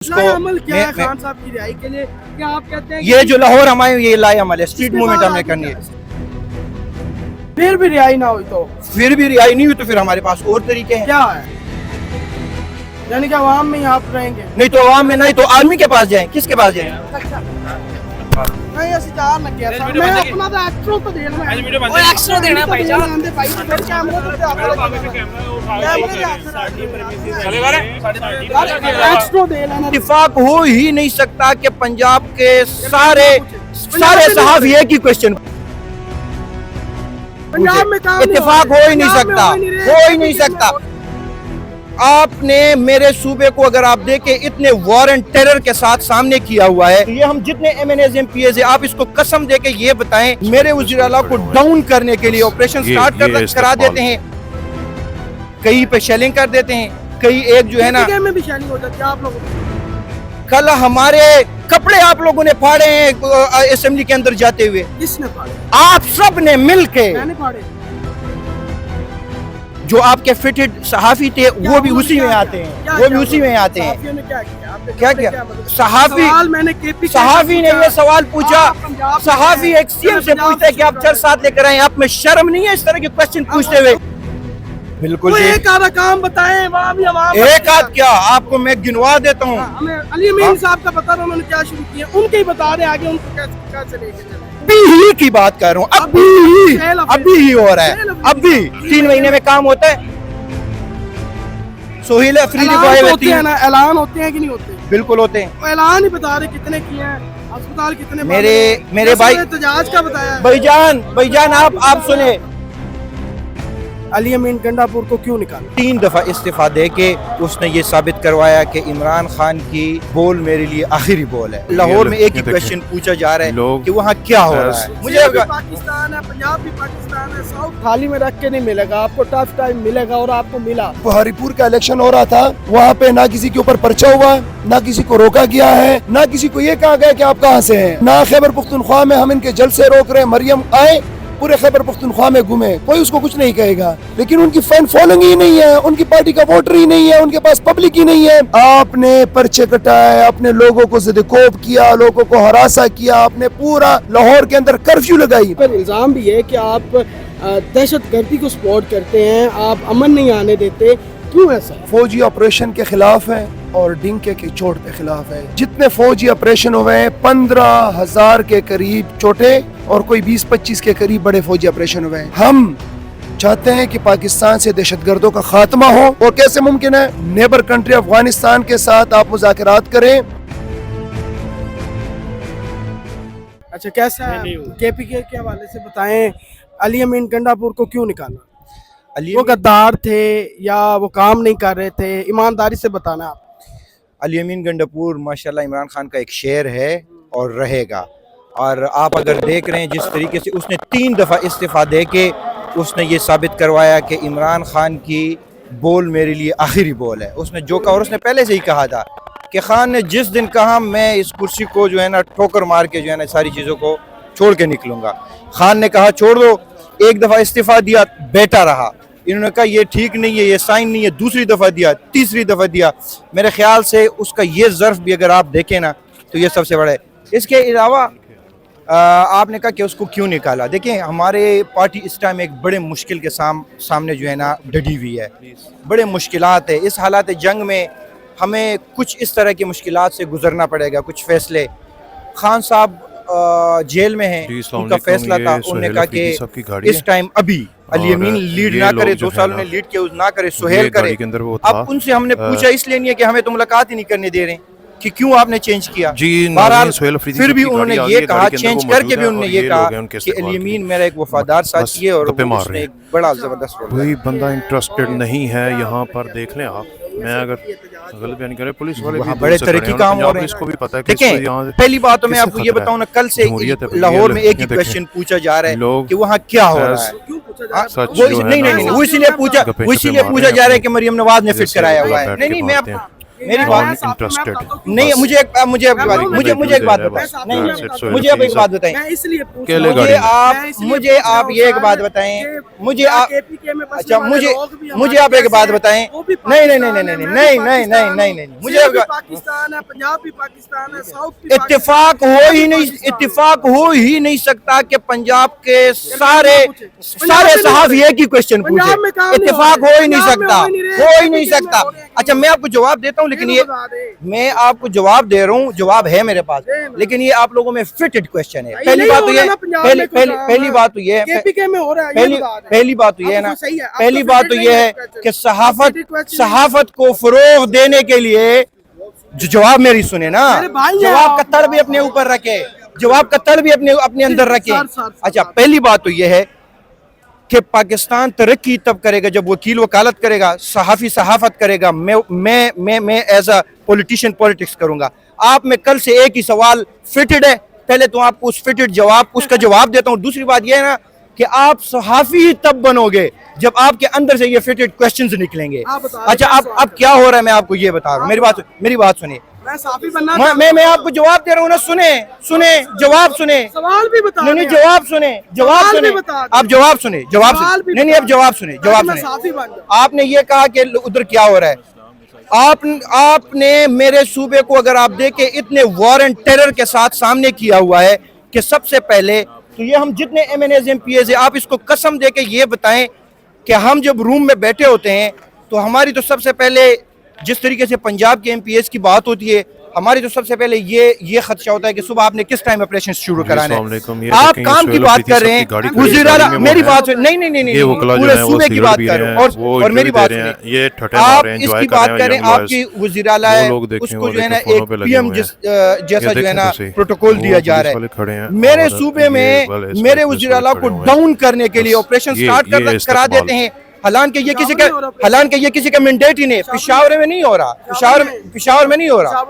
عمل کیا ہے خان صاحب کی رہائی کے لیے؟ کیا آپ کہتے ہیں یہ جو لاہور ہمارے یہ لائے عمل ہے، اسٹریٹ موومنٹ ہم نے کرنی ہے. پھر بھی رہائی نہ ہوئی تو پھر بھی رہائی نہیں ہوئی تو پھر ہمارے پاس اور طریقے ہیں. کیا ہے؟ یعنی کہ عوام میں آپ رہیں گے؟ نہیں تو عوام میں نہیں تو آرمی کے پاس جائیں. کس کے پاس جائیں؟ نہیں ایسی چار لگ گیا تھا. میں اپنا تو ایکسٹرا تو دینا ہے. وہ ایکسٹرا دینا بھائی جان. ایکسٹرا دے لینا. اتفاق ہو ہی نہیں سکتا کہ پنجاب کے سارے صحافی ایک ہی کوشچن پنجاب میں کام اتفاق ہو ہی نہیں سکتا، ہو ہی نہیں سکتا. آپ نے میرے صوبے کو اگر آپ دیکھیں اتنے وارنٹ ٹیرر کے ساتھ سامنے کیا ہوا ہے. یہ ہم جتنے M N As M P As ہیں، آپ اس کو قسم دے کے یہ بتائیں میرے وزیر اعلیٰ کو ڈاؤن کرنے کے لیے آپریشن سٹارٹ کرا دیتے ہیں، کہیں پہ شیلنگ کر دیتے ہیں، کہیں ایک جو ہے نا میں بھی شیلنگ ہو جاتی ہے آپ لوگوں کو. کل ہمارے کپڑے آپ لوگوں نے پھاڑے ہیں اسمبلی کے اندر جاتے ہوئے. کس نے پھاڑے؟ آپ سب نے مل کے. میں نے پھاڑے. جو آپ کے فٹڈ صحافی تھے وہ بھی اسی میں آتے ہیں، وہ بھی اسی میں آتے ہیں. کیا کیا صحافی نے یہ سوال پوچھا. صحافی ایک سی ایم سے پوچھتا ہے کہ آپ چل ساتھ لے کر آئیں، آپ میں شرم نہیں ہے اس طرح کے کوشچن پوچھتے ہوئے؟ بالکل جی. ایک آدھا کام بتائیں وہاں بھی عوام. ایک آدھ کیا آپ کو میں گنوا دیتا ہوں. ہمیں علی امین صاحب کا پتہ تھا انہوں نے کیا شروع کیا، ان کے ہی بتا رہے آگے ان کو کیسے لے کے چلیں. ابھی ہی کی بات کر رہا ہوں، ابھی ہی ہو رہا ہے. ابھی 3 مہینے میں کام ہوتا ہے. سہیل افریدی ہوتے ہیں نا، اعلان ہوتے ہیں کہ نہیں ہوتے؟ بالکل ہوتے ہیں. اعلان ہی بتا رہے کتنے کیے ہیں، اسپتال کتنے. میرے بھائی احتجاج کا بتایا. بھائی جان آپ سنیں. علی امین گنڈا پور کو کیوں نکالا؟ 3 دفعہ استعفیٰ دے کے اس نے یہ ثابت کروایا کہ عمران خان کی بول میرے لیے آخری بول ہے. لاہور میں ایک ہی کوشچن پوچھا جا رہا ہے کہ وہاں کیا ہو رہا ہے. مجھے پاکستان ہے، پنجاب بھی پاکستان ہے. ساؤتھ تھالی میں رکھ کے نہیں ملے گا آپ کو، ٹف ٹائم ملے گا اور آپ کو ملا. بہاری پور کا الیکشن ہو رہا تھا، وہاں پہ نہ کسی کے اوپر پرچہ ہوا، نہ کسی کو روکا گیا ہے، نہ کسی کو یہ کہا گیا کہ آپ کہاں سے ہیں. نہ خیبر پختونخوا میں ہم ان کے جلسے روک رہے ہیں. مریم آئے پورے خیبر پختونخوا میں گھومے، کوئی اس کو کچھ نہیں کہے گا. لیکن ان کی فین فالوئنگ ہی نہیں ہے، ان کی پارٹی کا ووٹر ہی نہیں ہے، ان کے پاس پبلک ہی نہیں ہے. آپ نے پرچے کٹائے، اپنے لوگوں کو ضد کوب کیا، لوگوں کو ہراساں کیا، آپ نے پورا لاہور کے اندر کرفیو لگائی. پر الزام بھی ہے کہ آپ دہشت گردی کو سپورٹ کرتے ہیں، آپ امن نہیں آنے دیتے. کیوں ایسا؟ فوجی آپریشن کے خلاف ہے اور ڈنکے کی چوٹ کے خلاف ہے. جتنے فوجی آپریشن ہوئے ہیں 15,000 کے قریب چھوٹے اور کوئی 20-25 کے قریب بڑے فوجی آپریشن ہوئے ہیں. ہم چاہتے ہیں کہ پاکستان سے دہشت گردوں کا خاتمہ ہو. اور کیسے ممکن ہے؟ نیبر کنٹری افغانستان کے ساتھ آپ مذاکرات کریں. اچھا کیسا کے پی کے حوالے سے بتائیں، علی امین گنڈا پور کو کیوں نکالا؟ وہ غدار تھے یا وہ کام نہیں کر رہے تھے؟ ایمانداری سے بتانا آپ. علی امین گنڈا پور ماشاءاللہ عمران خان کا ایک شعر ہے اور رہے گا. اور آپ اگر دیکھ رہے ہیں جس طریقے سے اس نے 3 دفعہ استعفیٰ دے کے اس نے یہ ثابت کروایا کہ عمران خان کی بول میرے لیے آخری بول ہے. اس نے جو کہا، اور اس نے پہلے سے ہی کہا تھا کہ خان نے جس دن کہا میں اس کرسی کو جو ہے نا ٹھوکر مار کے جو ہے نا ساری چیزوں کو چھوڑ کے نکلوں گا. خان نے کہا چھوڑ دو، ایک دفعہ استعفیٰ دیا، بیٹا رہا. انہوں نے کہا یہ ٹھیک نہیں ہے، یہ سائن نہیں ہے، دوسری دفعہ دیا، تیسری دفعہ دیا. میرے خیال سے اس کا یہ ظرف بھی اگر آپ دیکھیں نا تو یہ سب سے بڑا ہے. اس کے علاوہ آپ نے کہا کہ اس کو کیوں نکالا. دیکھیں ہمارے پارٹی اس ٹائم ایک بڑے مشکل کے سامنے جو ہے نا ڈٹی ہوئی ہے. بڑے مشکلات ہے. اس حالات جنگ میں ہمیں کچھ اس طرح کی مشکلات سے گزرنا پڑے گا. کچھ فیصلے خان صاحب جیل میں ہیں، ان کا فیصلہ تھا. انہوں نے کہا کہ اس ٹائم ابھی علی امین لیڈ نہ کرے، 2 سالوں نے لیڈ کیا نہ کرے، سہیل کرے. اب ان سے ہم نے پوچھا اس لیے نہیں ہے کہ ہمیں تو ملاقات ہی نہیں کرنے دے رہے ہیں کہ کیوں آپ نے چینج کیا. بہرحال پھر بھی انہوں نے یہ کہا، چینج کر کے بھی انہوں نے یہ کہا کہ علی امین میرا ایک وفادار ساتھی ہے اور اس نے ایک بڑا زبردست رول. کوئی بندہ انٹرسٹڈ نہیں ہے یہاں پر. دیکھ لیں آپ، میں اگر غلط بیان کرے پولیس والے بھی بڑے ترقی کام ہو رہے ہیں. اس کو بھی پتہ ہے کہ دیکھیں پہلی بات تو میں آپ کو یہ بتاؤں نا، کل سے لاہور میں ایک ہی کوشچن پوچھا جا رہا ہے کہ وہاں کیا ہو رہا ہے. نہیں وہ اسی لیے پوچھا جا رہا ہے کہ مریم نواز نے فٹ کرایا ہوا ہے. نہیں میں آپ میری بات انٹرسٹڈ نہیں. مجھے ایک بات بتائیں. نہیں مجھے اب ایک بات بتائیں. مجھے آپ یہ ایک بات بتائیں. مجھے اچھا مجھے آپ ایک بات بتائیں. نہیں مجھے اتفاق ہو ہی نہیں سکتا کہ پنجاب کے سارے صحافی ایک ہی کوشچن پوچھے. اتفاق ہو ہی نہیں سکتا. اچھا میں آپ کو جواب دیتا ہوں, لیکن یہ میں آپ کو جواب دے رہا ہوں, جواب ہے میرے پاس, لیکن یہ آپ لوگوں میں فٹڈ کوشچن ہے. پہلی بات تو یہ ہے کہ صحافت کو فروغ دینے کے لیے جواب میری سنے نا, جواب کا تڑ بھی اپنے اوپر رکھے, جواب کا تڑ بھی اپنے اندر رکھے. اچھا پہلی بات تو یہ ہے کہ پاکستان ترقی تب کرے گا جب وکیل وکالت کرے گا, صحافی صحافت کرے گا, میں ایز اے پولیٹیشین پولیٹکس کروں گا. آپ میں کل سے ایک ہی سوال فٹڈ ہے, پہلے تو آپ کو اس فٹڈ جواب اس کا جواب دیتا ہوں. دوسری بات یہ ہے نا کہ آپ صحافی ہی تب بنو گے جب آپ کے اندر سے یہ فٹڈ کوسچنز نکلیں گے. اچھا اب کیا ہو رہا ہے میں آپ کو یہ بتا رہا ہوں, میری بات سنیں. میں آپ کو جواب دے رہا ہوں نا, سنیں جواب سنیں. نہیں جواب سنیں آپ جواب سنیں. نہیں اب جواب سنیں. آپ نے یہ کہا کہ ادھر کیا ہو رہا ہے. آپ نے میرے صوبے کو اگر آپ دیکھیں اتنے وار اینڈ ٹیرر کے ساتھ سامنے کیا ہوا ہے کہ سب سے پہلے تو یہ ہم جتنے M N As M P As ہیں, آپ اس کو قسم دے کے یہ بتائیں کہ ہم جب روم میں بیٹھے ہوتے ہیں تو ہماری تو سب سے پہلے جس طریقے سے پنجاب کے ایم پی ایس کی بات ہوتی ہے, ہماری تو سب سے پہلے یہ خدشہ ہوتا ہے کہ صبح آپ نے کس ٹائم آپریشن شروع کرانا ہے. آپ کام کی بات کر رہے ہیں, وزیر اعلیٰ میری بات نہیں پورے صوبے کی بات کر رہے ہیں. اور میری بات سنیں, آپ اس کی بات کر رہے ہیں, آپ کی وزیر اعلیٰ ہے اس کو جو ہے نا ایک پی ایم جیسا جو ہے نا پروٹوکول دیا جا رہا ہے. میرے صوبے میں میرے وزیر اعلیٰ کو ڈاؤن کرنے کے لیے آپریشن سٹارٹ کرا دیتے ہیں, حالانکہ یہ کسی کا مینڈیٹ ہی نہیں. پشاور میں نہیں ہو رہا, پشاور میں نہیں ہو رہا,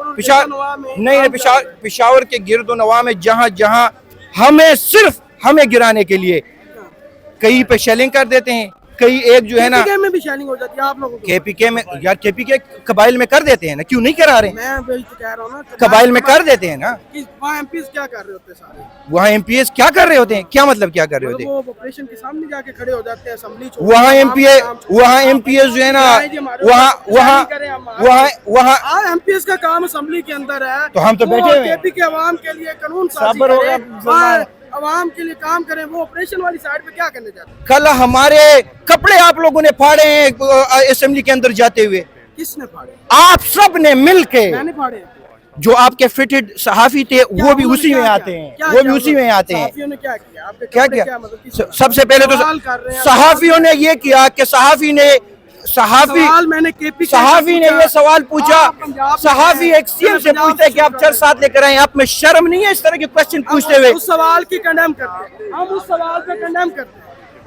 پشاور کے گرد و نواح میں جہاں صرف ہمیں گرانے کے لیے کئی پہ شیلنگ کر دیتے ہیں, کئی ایک جو ہے نا میں بھی شیلنگ ہو جاتی ہے آپ لوگوں کو. کے پی کے میں یار کے پی کے قبائل میں کر دیتے ہیں نا, کیوں نہیں کرا رہے ہیں؟ میں وہی تو کہہ رہا ہوں نا, قبائل میں کر دیتے ہیں نا. وہاں ایم پی ایس کیا کر رہے ہوتے ہیں سارے, وہاں ایم پی ایس کیا کر رہے ہوتے ہیں, کیا مطلب کیا کر رہے ہوتے ہیں؟ وہ آپریشن کے سامنے جا کے کھڑے ہو جاتے ہیں اسمبلی چھوڑ. وہاں ایم پی ایس جو ہے نا وہاں ایم پی ایس کا کام اسمبلی کے اندر ہے, تو ہم تو بیٹھے ہوئے ہیں کے پی کے عوام کے لیے قانون سازی کریں, عوام کے لیے کام کریں. وہ آپریشن والی سائڈ پہ کیا کرنے جاتے ہیں؟ کل ہمارے کپڑے آپ لوگوں نے پھاڑے ہیں اسمبلی کے اندر جاتے ہوئے. کس نے پھاڑے؟ آپ سب نے مل کے. میں نے پھاڑے. جو آپ کے فٹڈ صحافی تھے وہ بھی اسی میں آتے ہیں, صحافیوں نے کیا کیا؟ سب سے پہلے تو صحافیوں نے یہ کیا کہ صحافی نے یہ سوال پوچھا. صحافی ایک سی ایم سے پوچھتا ہے کہ آپ چل ساتھ لے کر آئیں, آپ میں شرم نہیں ہے اس طرح کے کوشچن پوچھتے ہوئے؟ اس سوال کی کنڈیم کرتے ہیں, ہم اس سوال پہ کنڈیم کرتے ہیں,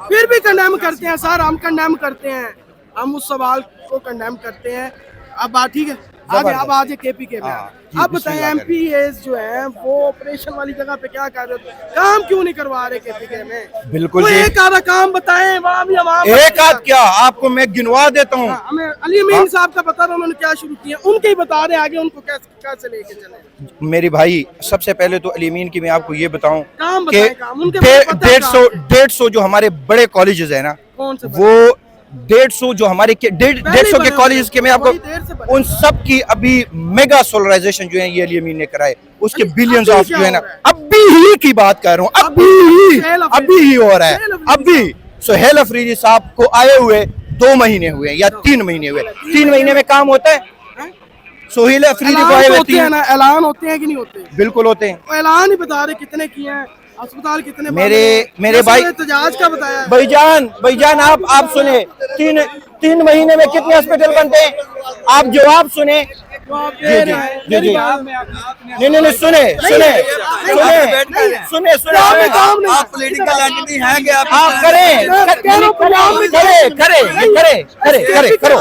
پھر بھی کنڈیم کرتے ہیں سر, ہم کنڈیم کرتے ہیں, ہم اس سوال کو کنڈیم کرتے ہیں. اب بات ٹھیک ہے, اب آج کے پی کے میں اب بتائیں ایم پی ایز جو ہیں وہ آپریشن والی جگہ پہ کیا کر رہے ہیں, کام کیوں نہیں کروا رہے کے پی کے میں؟ بالکل ایک آدھا کام بتائیں. ایک آدھ کیا, آپ کو میں گنوا دیتا ہوں. ہمیں علی امین صاحب کا پتا تھا انہوں نے کیا شروع کیا, ان کے ہی بتا رہے آگے ان کو کیسے لے کے چلیں. میرے بھائی سب سے پہلے تو علی امین کی میں آپ کو یہ بتاؤں کہ 150 جو ہمارے بڑے کالجز ہیں نا, وہ 150 جو ہمارے 150 کے کالجز کے میں آپ کو ان سب کی ابھی میگا سولرائزیشن جو ہے یہ علی امین نے کرائے, اس کے بلینز آف جو ہے نا, ابھی ہی کی بات کر رہا ہوں, ابھی ہی ہو رہا ہے. ابھی سہیل افریدی صاحب کو آئے ہوئے 2 مہینے ہوئے یا 3 مہینے ہوئے, 3 مہینے میں کام ہوتا ہے. سہیل افریدی کو آئے ہوئے اعلان ہوتے ہیں کہ نہیں ہوتے؟ بالکل ہوتے ہیں. اعلان ہی بتا رہے کتنے کیے ہیں, اسپتال کتنے میرے بھائی احتجاج کا بتایا. بھائی جان آپ سنیں, 3 مہینے میں کتنے ہاسپٹل بنتے ہیں, آپ جواب سنیں. نہیں سنیں آپ پولیٹیکل اینٹی ہیں کہ آپ کریں کرو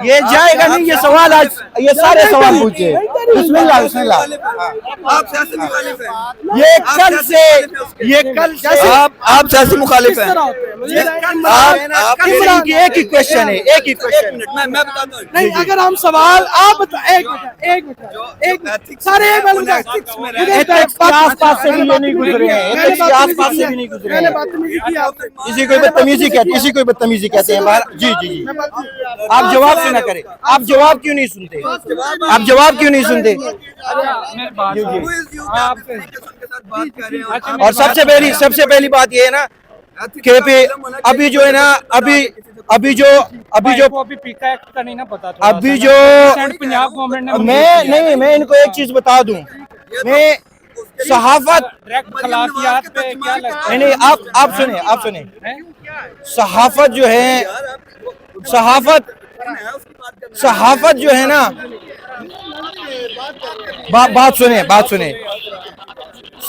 یہ جائے گا نہیں. یہ سوال آج یہ سارے سوال پوچھے. بسم اللہ. یہ یہ کل سے آپ سیاسی مخالف ہیں. آپ کی ایک ہی کوشچن ہے, ایک ہی کوشچن. میں بتاتا ہوں. نہیں, اگر ہم سوال آپ ایک منٹ سارے آس پاس سے بھی یہ نہیں گزرے ہیں, آس پاس سے بھی نہیں گزرے ہیں. کسی کو بدتمیزی کہتے ہیں, کسی کو بدتمیزی کہتے ہیں. جی جی جی, آپ جواب سے نہ کریں. آپ جواب کیوں نہیں سنتے, آپ جواب کیوں نہیں سنتے؟ اور سب سے پہلی بات یہ ہے نا کہ ابھی جو ہے نا ابھی جو میں ان کو ایک چیز بتا دوں. میں صحافت نہیں, آپ سنیں. صحافت جو ہے, صحافت جو ہے نا, بات سنیں.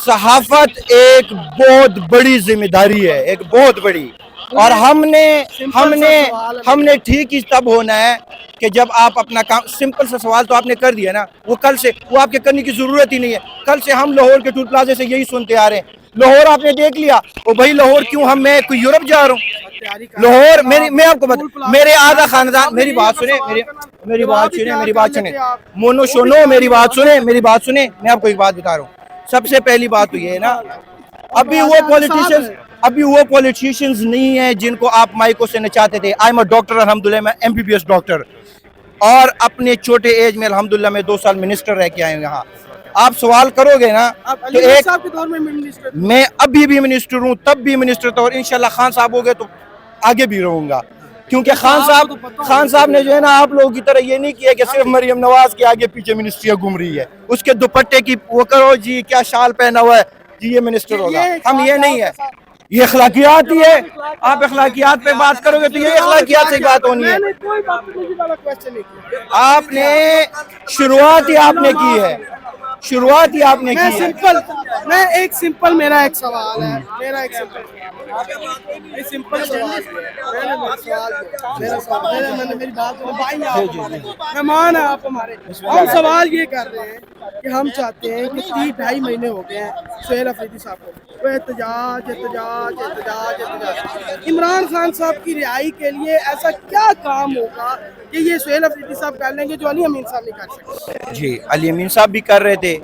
صحافت ایک بہت بڑی ذمہ داری ہے, ایک بہت بڑی. اور ہم نے ٹھیک ہی تب ہونا ہے کہ جب آپ اپنا کام, سمپل سا سوال تو آپ نے کر دیا نا, وہ کل سے وہ آپ کے کرنے کی ضرورت ہی نہیں ہے. کل سے ہم لاہور کے ٹول پلازے سے یہی سنتے آ رہے ہیں. لاہور آپ نے دیکھ لیا, وہ بھائی لاہور کیوں, میں کوئی یورپ جا رہا ہوں. لاہور میں آپ کو بتا, میرے آدھا خاندان, میری بات سنیں مونو شونو, میری بات سنیں. میں آپ کو ایک بات بتا رہا ہوں. سب سے پہلی بات تو یہ ہے نا, ابھی وہ پولیٹیشنز نہیں ہیں جن کو آپ مائکوں سے نچاتے تھے. آئی ایم اے ڈاکٹر, الحمدللہ میں MBBS ڈاکٹر, اور اپنے چھوٹے ایج میں الحمدللہ میں 2 سال منسٹر رہ کے آئے ہوں یہاں. آپ سوال کرو گے نا تو ایک, میں ابھی بھی منسٹر ہوں, تب بھی منسٹر تھا, اور انشاءاللہ خان صاحب ہو گئے تو آگے بھی رہوں گا. کیونکہ خان صاحب نے جو ہے نا آپ لوگوں کی طرح یہ نہیں کیا کہ صرف مریم نواز کے آگے پیچھے منسٹریاں گھوم رہی ہے, اس کے دوپٹے کی وہ کرو جی کیا شال پہنا ہوا ہے جی یہ منسٹر ہوگا. ہم یہ نہیں ہے, یہ اخلاقیات ہی ہے. آپ اخلاقیات پہ بات کرو گے تو یہ اخلاقیات سے بات ہونی ہے. آپ نے شروعات ہی آپ نے کی ہے, شروعات ہی آپ نے کی ہے. میں ایک سمپل, میرا ایک سوال ہے, مہمان ہے آپ ہمارے. ہم سوال یہ کر رہے ہیں کہ ہم چاہتے ہیں کہ 3-2.5 مہینے ہو گئے ہیں سہیل افریدی صاحب کو, وہ احتجاج. عمران خان صاحب کی رہائی کے لیے ایسا کیا کام ہوگا کہ یہ سہیل افریدی صاحب کر لیں گے جو علی امین صاحب نہیں کر سکتے؟ جی, علی امین صاحب بھی کر رہے تھے.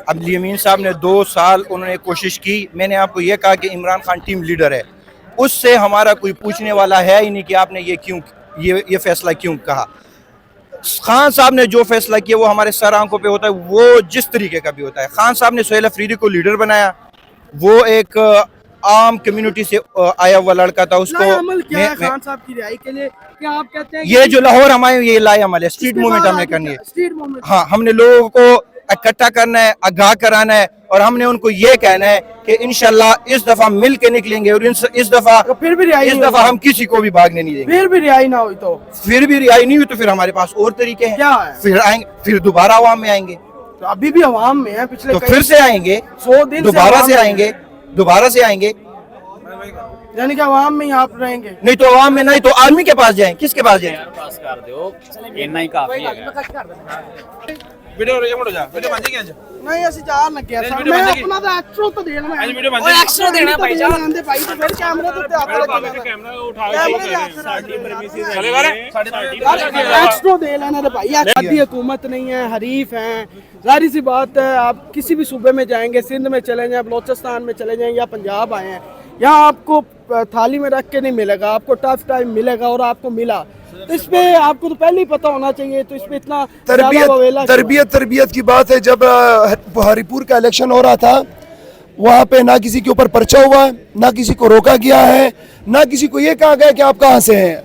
علی امین صاحب نے 2 سال انہوں نے کوشش کی. میں نے آپ کو یہ کہا کہ عمران خان ٹیم لیڈر ہے, اس سے ہمارا کوئی پوچھنے والا ہے ہی نہیں کہ آپ نے یہ فیصلہ کیوں کہا. خان صاحب نے جو فیصلہ کیا وہ ہمارے سر آنکھوں پہ ہوتا ہے, وہ جس طریقے کا بھی ہوتا ہے. خان صاحب نے سہیل افریدی کو لیڈر بنایا, وہ ایک عام کمیونٹی سے آیا ہوا لڑکا تھا. اس کو خان صاحب کی رہائی کے لیے کیا آپ کہتے ہیں یہ جو لاہور ہمارے یہ لائے عمل ہے, اسٹریٹ موومنٹ ہم نے کرنی ہے. ہاں, ہم نے لوگوں کو اکٹھا کرنا ہے, آگاہ کرانا ہے, اور ہم نے ان کو یہ کہنا ہے کہ انشاءاللہ اس دفعہ مل کے نکلیں گے, اور اس دفعہ ہم کسی کو بھی بھاگنے نہیں دیں گے. پھر بھی رہائی نہ ہوئی تو پھر ہمارے پاس اور طریقے ہیں. پھر آئیں گے, پھر دوبارہ عوام میں آئیں گے. تو ابھی بھی عوام میں ہیں, پچھلے تو پھر سے آئیں گے, 100 دن دوبارہ سے آئیں گے. یعنی کہ عوام میں آپ رہیں گے. نہیں تو عوام میں نہیں تو آرمی کے پاس جائیں. کس کے پاس جائیں؟ نہیں اسی چار لگیا تھا, میں اپنا تو ایکسٹرا تو دینا ہے, وہ ایکسٹرا دینا بھائی جان آندے بھائی تو پھر کیمرے تو ہاتھ رکھ کیمرہ اٹھا ایکسٹرا دے لینا تے بھائی. آزادی حکومت نہیں ہے, حریف ہیں, ظاہر سی بات ہے. آپ کسی بھی صوبے میں جائیں گے, سندھ میں چلے جائیں, بلوچستان میں چلے جائیں یا پنجاب آئے ہیں, یہاں آپ کو تھالی میں رکھ کے نہیں ملے گا, آپ کو ٹف ٹائم ملے گا, اور آپ کو ملا. تو اس پہ آپ کو تو پہلے ہی پتہ ہونا چاہیے. تو اس پہ اتنا تربیت کی بات ہے. جب ہری پور کا الیکشن ہو رہا تھا, وہاں پہ نہ کسی کے اوپر پرچہ ہوا, نہ کسی کو روکا گیا ہے, نہ کسی کو یہ کہا گیا کہ آپ کہاں سے ہیں,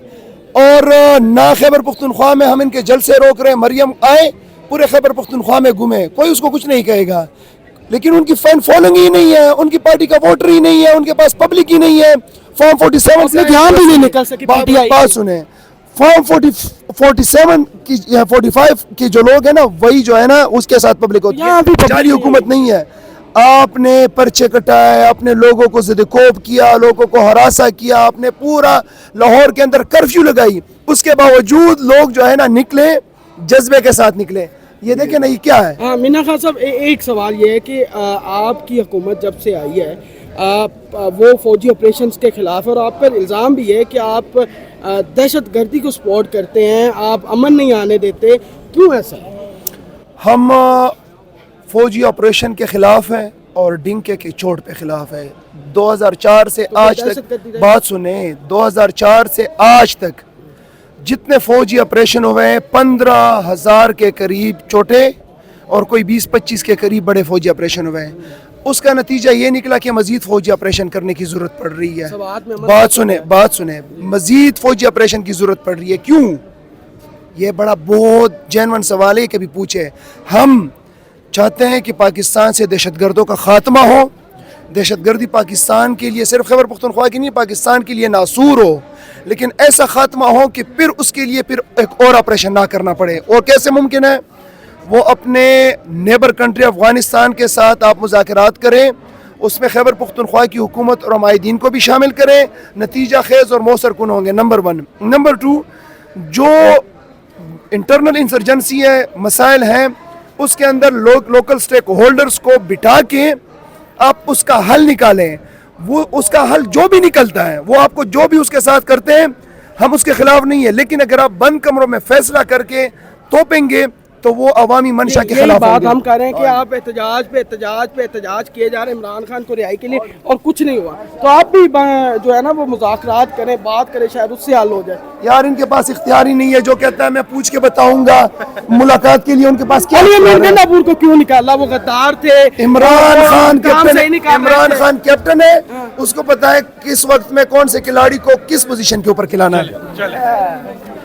اور نہ خیبر پختونخوا میں ہم ان کے جلسے روک رہے ہیں. مریم آئے, پورے خیبر پختونخوا میں گھومے, کوئی اس کو کچھ نہیں کہے گا. لیکن ان کی فین فالوئنگ ہی نہیں ہے, ان کی پارٹی کا ووٹر ہی نہیں ہے, ان کے پاس پبلک ہی نہیں ہے. فارم 47 یہاں بھی نہیں نکل سکی پارٹی. بات سنیں, فارم 47 کی 45 کی جو لوگ ہیں نا, وہی جو ہے نا اس کے ساتھ پبلک ہوتی ہے. جاری حکومت نہیں ہے. آپ نے پرچے کٹائے, اپنے لوگوں کو ضد کوب کیا, لوگوں کو ہراساں کیا, آپ نے پورا لاہور کے اندر کرفیو لگائی. اس کے باوجود لوگ جو ہے نا نکلے, جذبے کے ساتھ نکلے. یہ دیکھیں نا یہ کیا ہے. مینا خان صاحب, ایک سوال یہ ہے کہ آپ کی حکومت جب سے آئی ہے وہ فوجی آپریشنز کے خلاف ہے اور آپ پر الزام بھی ہے کہ آپ دہشت گردی کو سپورٹ کرتے ہیں, آپ امن نہیں آنے دیتے, کیوں ایسا؟ ہم فوجی آپریشن کے خلاف ہیں اور ڈنکے کے چوٹ پہ خلاف ہے. 2004 سے آج تک, بات سنیں, 2004 سے آج تک جتنے فوجی آپریشن ہوئے ہیں 15,000 کے قریب چھوٹے اور کوئی 20-25 کے قریب بڑے فوجی آپریشن ہوئے ہیں. اس کا نتیجہ یہ نکلا کہ مزید فوجی آپریشن کرنے کی ضرورت پڑ رہی ہے. بات سنیں, مزید فوجی آپریشن کی ضرورت پڑ رہی ہے. کیوں؟ یہ بڑا بہت جینون سوال ہے, کبھی پوچھے. ہم چاہتے ہیں کہ پاکستان سے دہشت گردوں کا خاتمہ ہو. دہشت گردی پاکستان کے لیے, صرف خیبر پختونخوا کی نہیں, پاکستان کے لیے ناسور ہو, لیکن ایسا خاتمہ ہو کہ پھر اس کے لیے پھر ایک اور آپریشن نہ کرنا پڑے. اور کیسے ممکن ہے؟ وہ اپنے نیبر کنٹری افغانستان کے ساتھ آپ مذاکرات کریں, اس میں خیبر پختونخوا کی حکومت اور عمائدین کو بھی شامل کریں, نتیجہ خیز اور موثر کن ہوں گے. نمبر 1. نمبر 2, جو انٹرنل انسرجنسی ہے, مسائل ہیں, اس کے اندر لوکل سٹیک ہولڈرز کو بٹھا کے آپ اس کا حل نکالیں. وہ اس کا حل جو بھی نکلتا ہے, وہ آپ کو جو بھی اس کے ساتھ کرتے ہیں, ہم اس کے خلاف نہیں ہیں, لیکن اگر آپ بند کمروں میں فیصلہ کر کے توپیں گے تو وہ عوامی منشا کے خلاف بات ہم کر رہے ہیں کہ آپ احتجاج کیے جا رہے ہیں عمران خان کو رہائی کے لیے اور کچھ نہیں ہوا, تو آپ بھی جو ہے نا وہ مذاکرات کریں, بات کریں, شاید اس سے حل ہو جائے. یار ان کے پاس اختیار ہی نہیں ہے. جو کہتا ہے میں پوچھ کے بتاؤں گا ملاقات کے لیے, ان کے پاس کیا علی امین گنڈا پور کو کیوں نکالا؟ وہ غدار تھے. عمران خان کیپٹن ہے, اس کو پتا ہے کس وقت میں کون سے کھلاڑی کو کس پوزیشن کے اوپر کھلانا ہے.